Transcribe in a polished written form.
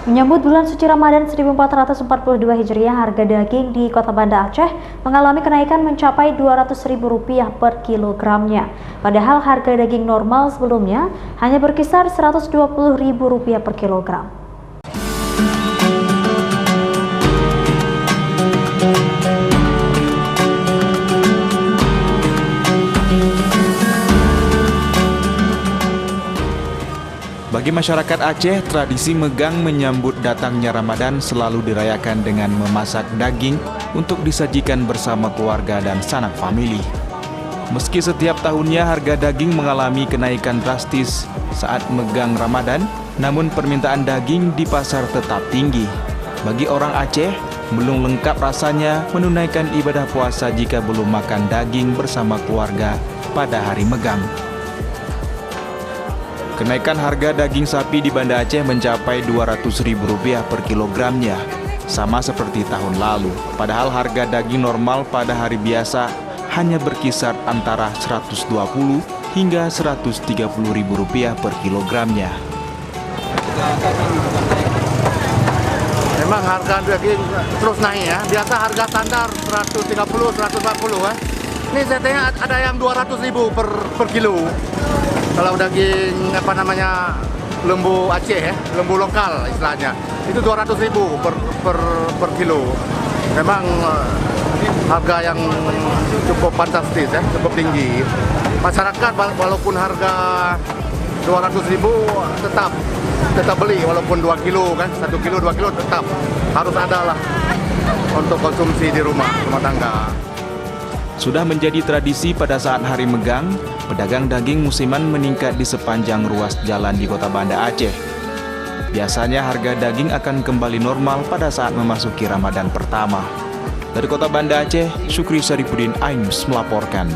Menyambut bulan suci Ramadan 1442 Hijriah, harga daging di Kota Banda Aceh mengalami kenaikan mencapai Rp200.000 per kilogramnya. Padahal harga daging normal sebelumnya hanya berkisar Rp120.000 per kilogram. Bagi masyarakat Aceh, tradisi megang menyambut datangnya Ramadan selalu dirayakan dengan memasak daging untuk disajikan bersama keluarga dan sanak famili. Meski setiap tahunnya harga daging mengalami kenaikan drastis saat megang Ramadan, namun permintaan daging di pasar tetap tinggi. Bagi orang Aceh, belum lengkap rasanya menunaikan ibadah puasa jika belum makan daging bersama keluarga pada hari megang. Kenaikan harga daging sapi di Banda Aceh mencapai Rp200.000 per kilogramnya, sama seperti tahun lalu. Padahal harga daging normal pada hari biasa hanya berkisar antara Rp120 hingga Rp130.000 per kilogramnya. Memang harga daging terus naik ya. Biasa harga standar 130, 140 ya. Ini setnya ada yang Rp200.000 per kilo. Kalau daging lembu Aceh ya, lembu lokal istilahnya, itu Rp200.000 per kilo. Memang harga yang cukup fantastis ya, cukup tinggi. Masyarakat walaupun harga Rp200.000 tetap beli walaupun 2 kilo kan, 1 kilo 2 kilo tetap harus ada lah untuk konsumsi di rumah tangga. Sudah menjadi tradisi pada saat hari megang, pedagang daging musiman meningkat di sepanjang ruas jalan di Kota Banda Aceh. Biasanya harga daging akan kembali normal pada saat memasuki Ramadan pertama. Dari Kota Banda Aceh, Syukri Saripudin, iNews melaporkan.